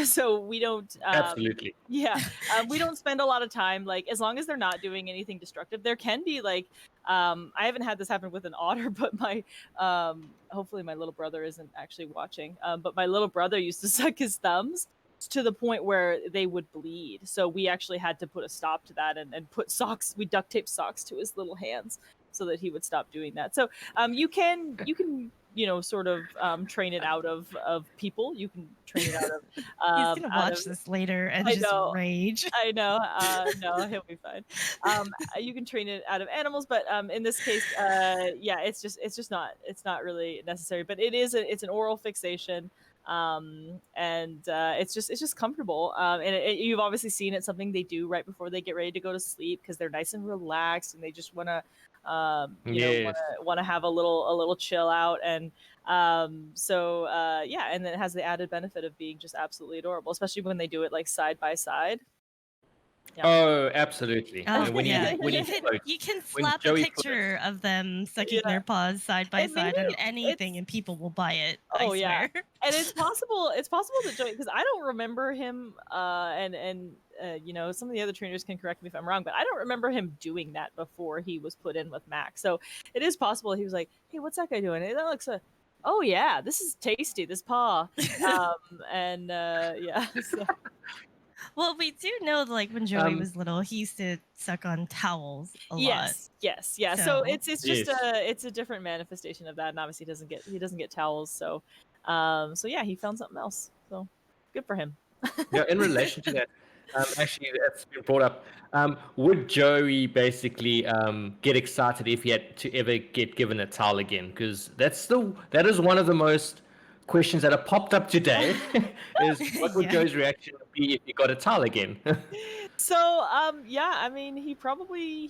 so we don't absolutely. Yeah, we don't spend a lot of time, like, as long as they're not doing anything destructive. There can be like I haven't had this happen with an otter, but my hopefully my little brother isn't actually watching. But my little brother used to suck his thumbs to the point where they would bleed. So we actually had to put a stop to that and put socks. We duct taped socks to his little hands so that he would stop doing that. So you can sort of train it out of people. You can train it out of He's gonna out watch of this later and I just know. rage. I know. No, he'll be fine. You can train it out of animals, but in this case, yeah, it's not really necessary. But it's an oral fixation, and it's just comfortable. And you've obviously seen it's something they do right before they get ready to go to sleep because they're nice and relaxed and they just want to, Yes. want to have a little chill out. And so yeah, and then it has the added benefit of being just absolutely adorable, especially when they do it like side by side. Yeah. Oh, absolutely. Oh And when yeah, he when he floats, you can when slap a Joey picture of them sucking Yeah. their paws side by And maybe side on anything, it's and people will buy it. oh I yeah. swear. And it's possible that Joey, because I don't remember him and some of the other trainers can correct me if I'm wrong, but I don't remember him doing that before he was put in with Max. So it is possible he was like, hey, what's that guy doing? Hey, that looks oh yeah, this is tasty, this paw. And yeah. So Well, we do know that, like, when Joey was little, he used to suck on towels a lot. yes, yeah. So So it's just Yes. it's a different manifestation of that, and obviously he doesn't get towels. So so yeah, he found something else. So good for him. Yeah, in relation to that, actually, that's been brought up. Would Joey basically get excited if he had to ever get given a towel again? Because that is one of the most questions that have popped up today. Is what would Yeah. Joey's reaction be if he got a towel again? So yeah, I mean he probably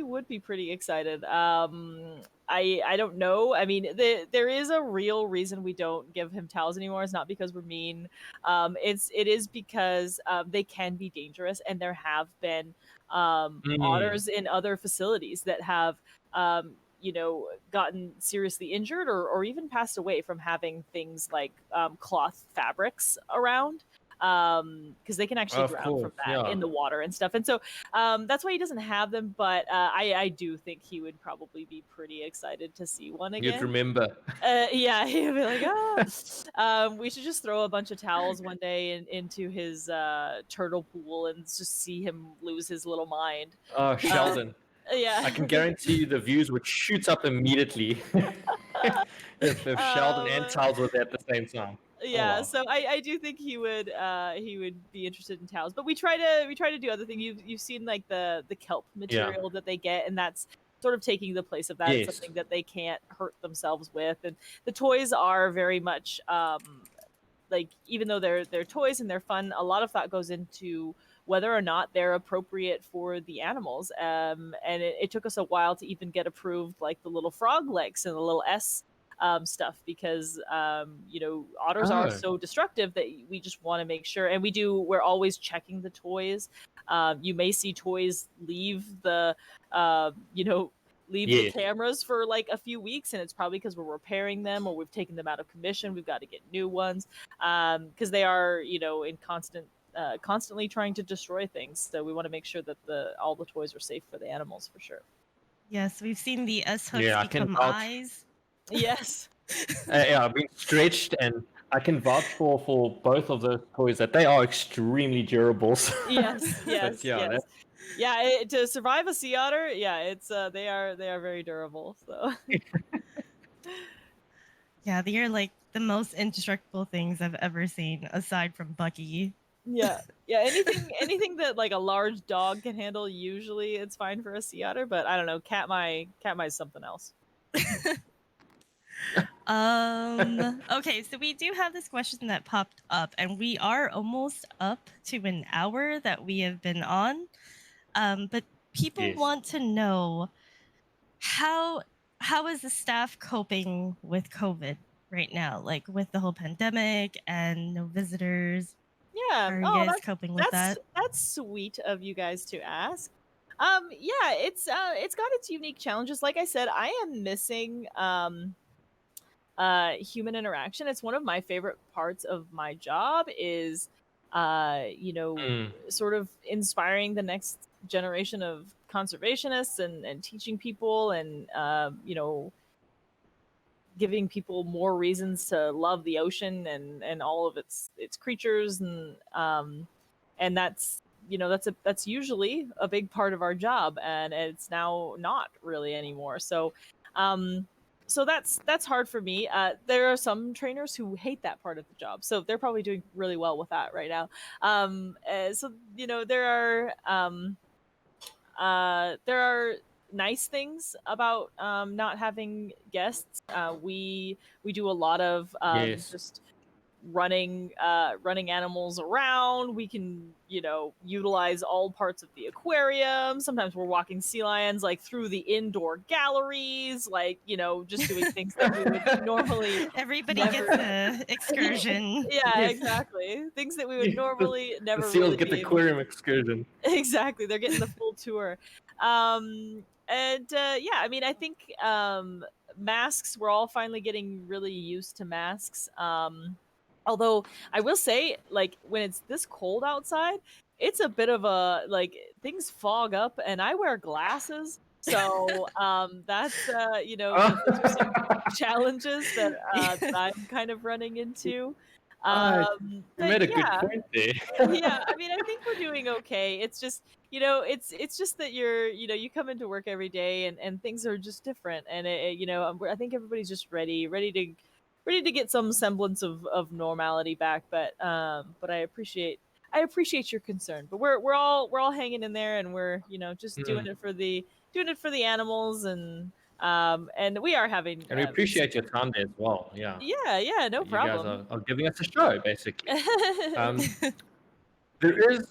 would be pretty excited. I don't know. I mean there is a real reason we don't give him towels anymore. It's not because we're mean. It is because they can be dangerous, and there have been otters in other facilities that have gotten seriously injured or even passed away from having things like cloth fabrics around, because they can actually Of drown from course, that yeah. in the water and stuff. And so that's why he doesn't have them. But I do think he would probably be pretty excited to see one You'd again. remember. Yeah, he'd be like, we should just throw a bunch of towels one day into his turtle pool and just see him lose his little mind. Oh, Sheldon. Yeah. I can guarantee you the views would shoot up immediately if Sheldon and towels were there at the same time. Yeah, wow. so I do think he would be interested in towels, but we try to do other things. You've seen like the kelp material that they get, and that's sort of taking the place of that. It's Yes. something that they can't hurt themselves with, and the toys are very much like, even though they're toys and they're fun, a lot of thought goes into whether or not they're appropriate for the animals. And it took us a while to even get approved, like the little frog legs and the little S stuff, because otters are Oh. so destructive that we just want to make sure. And we're always checking the toys. You may see toys leave the leave the Yes. cameras for like a few weeks, and it's probably because we're repairing them or we've taken them out of commission. We've got to get new ones because they are in constantly trying to destroy things. So we want to make sure that all the toys are safe for the animals, for sure. Yes, we've seen the S hooks Yeah, I can become vouch. eyes. Yes. Yeah, I've been stretched, and I can vouch for both of those toys that they are extremely durable. Yes. But yeah, Yes. Yeah, to survive a sea otter, yeah, it's they are very durable. So Yeah, they are like the most indestructible things I've ever seen, aside from Bucky. yeah. Anything that like a large dog can handle, usually it's fine for a sea otter. But I don't know, Katmai is something else. Okay, so we do have this question that popped up, and we are almost up to an hour that we have been on. But people Yes. want to know how is the staff coping with COVID right now, like with the whole pandemic and no visitors. Yeah. How are you guys coping with that? That's sweet of you guys to ask. Yeah, it's got its unique challenges. Like I said, I am missing human interaction. It's one of my favorite parts of my job is sort of inspiring the next generation of conservationists and teaching people and giving people more reasons to love the ocean and all of its creatures, and that's that's usually a big part of our job, and it's now not really anymore. So so that's hard for me. There are some trainers who hate that part of the job, so they're probably doing really well with that right now. So there are nice things about not having guests. We do a lot of Yes. just running animals around. We can utilize all parts of the aquarium. Sometimes we're walking sea lions like through the indoor galleries, like just doing things that we would normally Everybody never gets a excursion. yeah, Yes. exactly, things that we would Yes, normally the never seals really get be the able to. aquarium excursion. Exactly, they're getting the full tour. And yeah, I mean, I think masks, we're all finally getting really used to masks. Although I will say, like, when it's this cold outside, it's a bit of a, like, things fog up, and I wear glasses. So that's those are some challenges that I'm kind of running into. Ah, you But made a good yeah, point there. yeah, I mean, I think we're doing okay. It's just, it's just that you come into work every day, and things are just different. And I think everybody's just ready to get some semblance of normality back. But I appreciate your concern. But we're all hanging in there, and we're just doing Mm. it for the animals, and we are having And we appreciate your time there as well. Yeah. yeah, no You guys problem. are giving us a show, basically. Um, there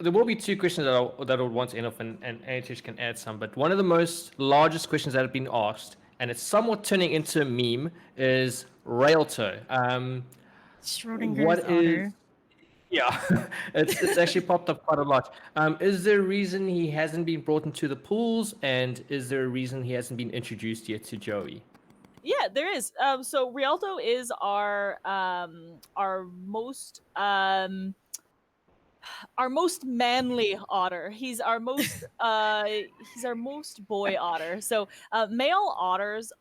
will be two questions that I would want to end off, and ATH can add some. But one of the most largest questions that have been asked, and it's somewhat turning into a meme, is Railto. Schrodinger's What is otter. Yeah, it's actually popped up quite a lot. Is there a reason he hasn't been brought into the pools, and is there a reason he hasn't been introduced yet to Joey? Yeah, there is. So Rialto is our most manly otter. He's our most boy otter. So male otters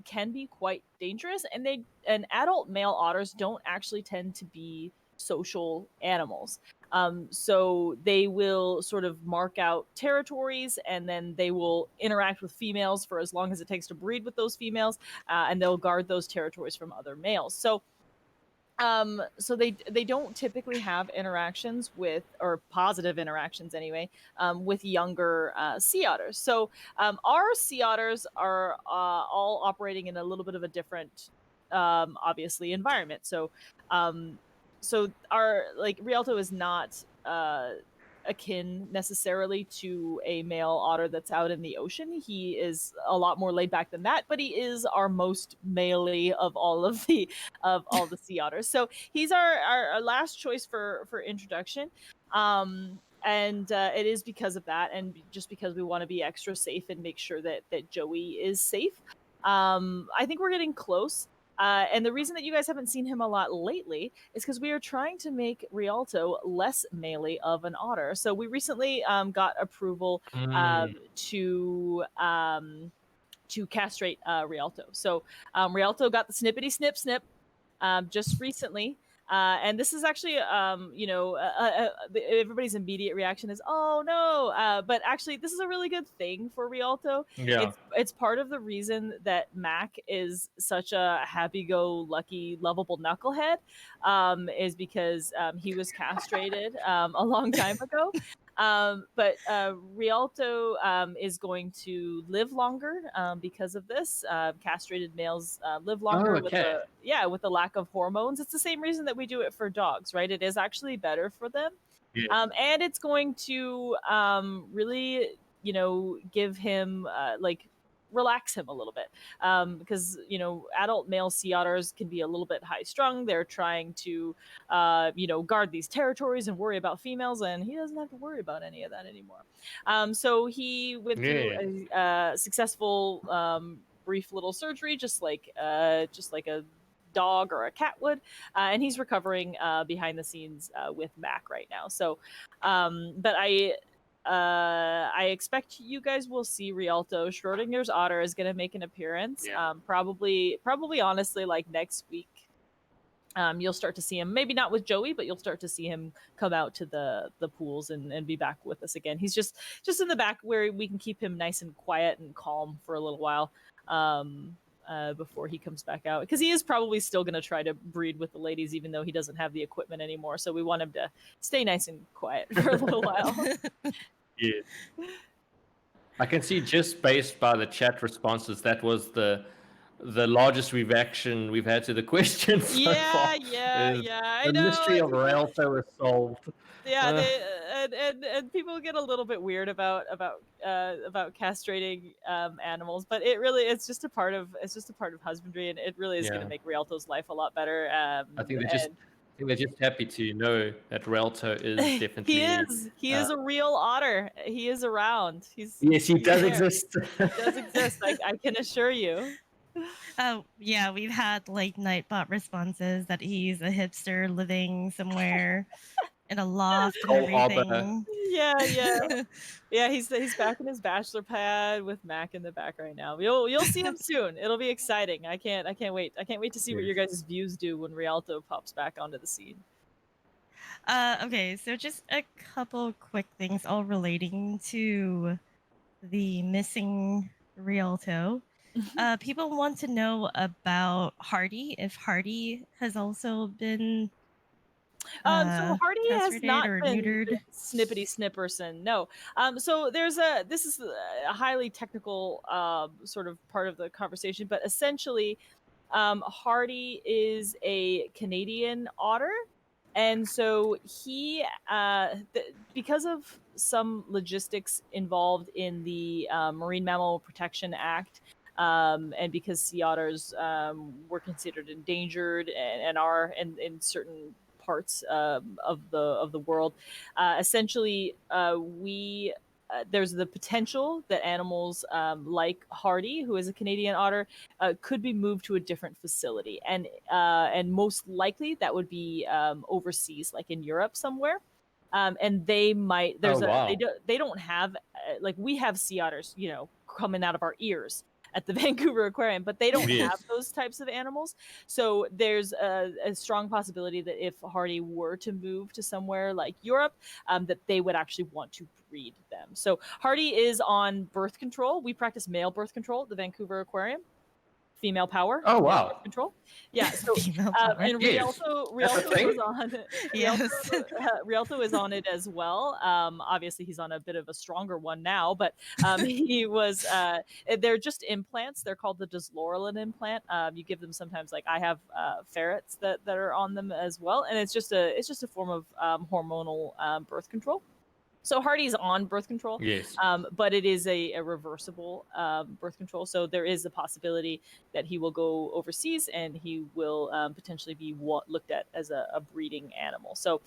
can be quite dangerous, and adult male otters don't actually tend to be social animals. So they will sort of mark out territories, and then they will interact with females for as long as it takes to breed with those females, and they'll guard those territories from other males. So they don't typically have interactions with, or positive interactions anyway, with younger sea otters. So our sea otters are all operating in a little bit of a different, obviously, environment. So our, like, Rialto is not akin necessarily to a male otter that's out in the ocean. He is a lot more laid back than that, but he is our most maley of all the sea otters. So he's our last choice for introduction. And it is because of that, and just because we want to be extra safe and make sure that Joey is safe. I think we're getting close. And the reason that you guys haven't seen him a lot lately is because we are trying to make Rialto less maley of an otter. So we recently got approval Mm. to castrate Rialto. So Rialto got the snippety snip snip just recently. And this is actually, everybody's immediate reaction is, "Oh no!" But actually, this is a really good thing for Rialto. Yeah. It's part of the reason that Mac is such a happy-go-lucky, lovable knucklehead, is because he was castrated a long time ago. But Rialto is going to live longer because of this. Castrated males live Oh, longer with okay. the lack of hormones. It's the same reason that we do it for dogs, right? It is actually better for them, Yeah. and it's going to really, give him relax him a little bit, because adult male sea otters can be a little bit high strung. They're trying to guard these territories and worry about females, and he doesn't have to worry about any of that anymore. So he went through Yeah. a successful brief little surgery, just like a dog or a cat would, and he's recovering behind the scenes with Mac right now. So but I expect you guys will see Rialto. Schrodinger's otter is going to make an appearance. Yeah. Probably, honestly, like next week. You'll start to see him, maybe not with Joey, but you'll start to see him come out to the pools and be back with us again. He's just in the back where we can keep him nice and quiet and calm for a little while. before he comes back out, because he is probably still going to try to breed with the ladies, even though he doesn't have the equipment anymore. So we want him to stay nice and quiet for a little while. Yeah. I can see just based by the chat responses, that was the largest reaction we've had to the question so far. I The know. mystery of Rialto is solved. Yeah, and people get a little bit weird about castrating animals, but it's just a part of husbandry, and it really is going to make Rialto's life a lot better. I think they're just happy to know that Rialto is definitely. He is a real otter. He is around. Yes, he does exist. He does exist. I can assure you. Oh, yeah, we've had late night bot responses that he's a hipster living somewhere in a loft and everything. Yeah. He's back in his bachelor pad with Mac in the back right now. You'll see him soon. It'll be exciting. I can't wait. I can't wait to see what your guys' views do when Rialto pops back onto the scene. Okay, so just a couple quick things, all relating to the missing Rialto. People want to know about Hardy, if Hardy has also been so Hardy has not been neutered. Snippety Snipperson. No. So this is a highly technical sort of part of the conversation, but essentially Hardy is a Canadian otter. And so he, because of some logistics involved in the Marine Mammal Protection Act, and because sea otters were considered endangered and are in certain parts of the world, essentially there's the potential that animals like Hardy, who is a Canadian otter, could be moved to a different facility, and most likely that would be overseas, like in Europe somewhere. And they might. They don't have like we have sea otters, coming out of our ears at the Vancouver Aquarium, but they don't have those types of animals. So there's a strong possibility that if Hardy were to move to somewhere like Europe, that they would actually want to breed them. So Hardy is on birth control. We practice male birth control at the Vancouver Aquarium. Female power. Oh wow! Birth control. Yeah. So and Rialto is on it as well. Obviously, he's on a bit of a stronger one now, but he was. They're just implants. They're called the Deslorelin implant. You give them sometimes. Like I have ferrets that are on them as well, and it's just a form of hormonal birth control. So Hardy's on birth control, but it is a reversible birth control. So there is a possibility that he will go overseas and he will potentially be looked at as a breeding animal. So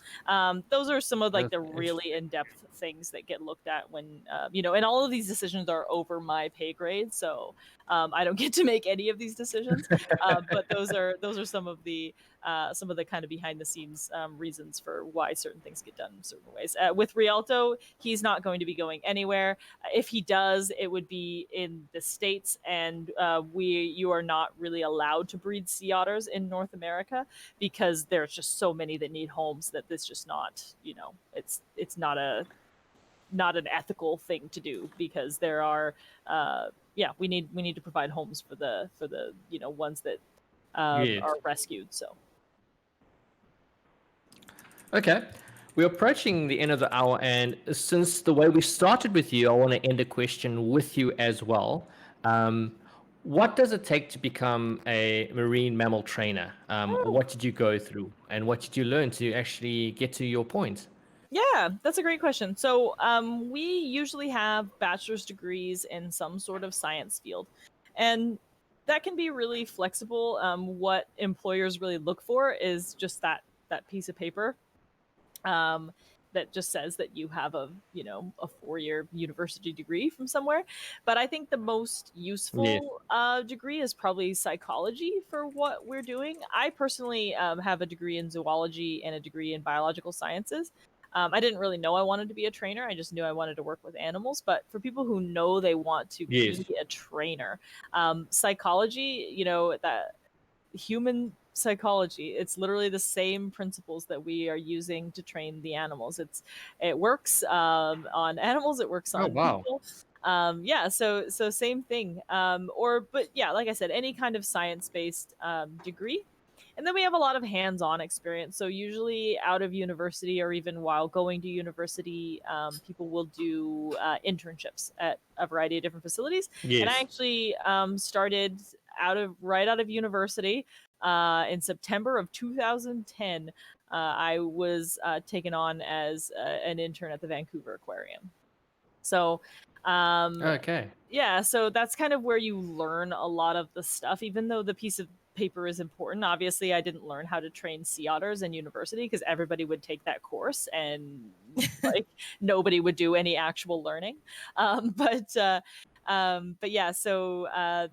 those are some of like the really in-depth things that get looked at when, and all of these decisions are over my pay grade. So I don't get to make any of these decisions, but those are some of the kind of behind the scenes reasons for why certain things get done in certain ways. With Rialto, he's not going to be going anywhere. If he does, it would be in the States, and you are not really allowed to breed sea otters in North America because there's just so many that need homes that this just not, it's not an ethical thing to do, because there are we need to provide homes for the ones that are rescued. So okay, we're approaching the end of the hour, and since the way we started with you, I want to end a question with you as well. What does it take to become a marine mammal trainer? What did you go through, and what did you learn to actually get to your point? Yeah, that's a great question. So we usually have bachelor's degrees in some sort of science field, and that can be really flexible. What employers really look for is just that piece of paper that just says that you have a 4-year university degree from somewhere. But I think the most useful degree is probably psychology for what we're doing. I personally have a degree in zoology and a degree in biological sciences. I didn't really know I wanted to be a trainer. I just knew I wanted to work with animals. But for people who know they want to be a trainer, psychology, that human psychology, it's literally the same principles that we are using to train the animals. It works on animals. It works on people. yeah, so same thing. But yeah, like I said, any kind of science-based degree. And then we have a lot of hands-on experience. So usually out of university or even while going to university, people will do internships at a variety of different facilities. And I Yes. actually started right out of university in September of 2010. I was taken on as an intern at the Vancouver Aquarium. So, Okay. yeah, so that's kind of where you learn a lot of the stuff, even though the piece of paper is important. Obviously, I didn't learn how to train sea otters in university because everybody would take that course and like nobody would do any actual learning. Um, but uh, but yeah, so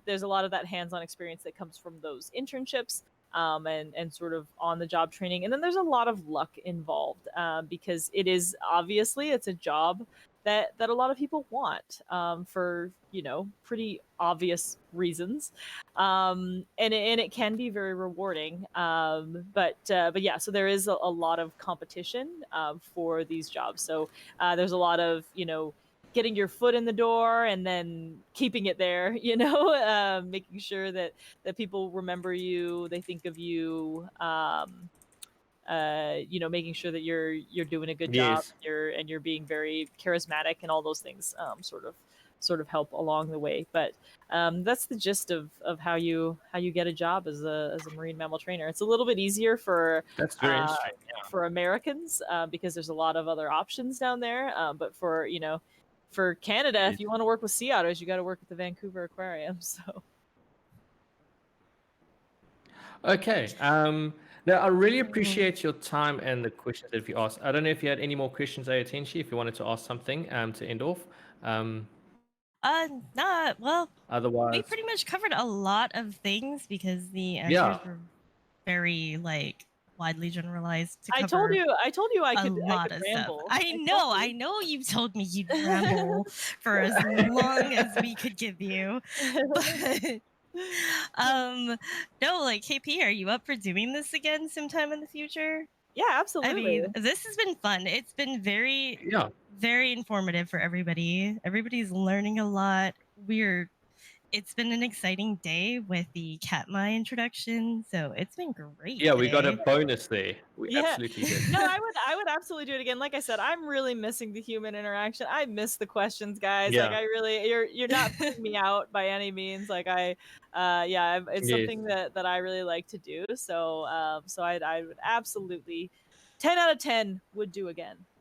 there's a lot of that hands-on experience that comes from those internships. And sort of on the job training, and then there's a lot of luck involved because it's a job that a lot of people want for pretty obvious reasons, and it can be very rewarding. But yeah, so there is a lot of competition for these jobs. So there's a lot of getting your foot in the door and then keeping it there. Making sure that people remember you, they think of you. Making sure that you're doing a good job, Yes. and you're being very charismatic, and all those things sort of help along the way. But that's the gist of how you get a job as a marine mammal trainer. It's a little bit easier That's very interesting. for Americans because there's a lot of other options down there. But for Canada, Yes. if you want to work with sea otters, you got to work at the Vancouver Aquarium. So. Okay. Now, I really appreciate your time and the questions that you asked. I don't know if you had any more questions, Ayatenshi, if you wanted to ask something to end off. Um, Nah, well, we Otherwise, pretty much covered a lot of things because the answers yeah. were very like widely generalized to I told cover you I a could lot of stuff. ramble. I know you told me you'd ramble for as long as we could give you. But no, like KP, are you up for doing this again sometime in the future? Yeah, I absolutely. mean, this has been fun. It's been very, Yeah. very informative for everybody. Everybody's learning a lot. It's been an exciting day with the Katma introduction, so it's been great Yeah, we got a today. bonus there. We Yeah. absolutely did. No, I would absolutely do it again. Like I said, I'm really missing the human interaction. I miss the questions, guys. Like Yeah. I really, you're not putting me out by any means. Like it's Yes. something that I really like to do. So I would absolutely 10 out of 10 would do again.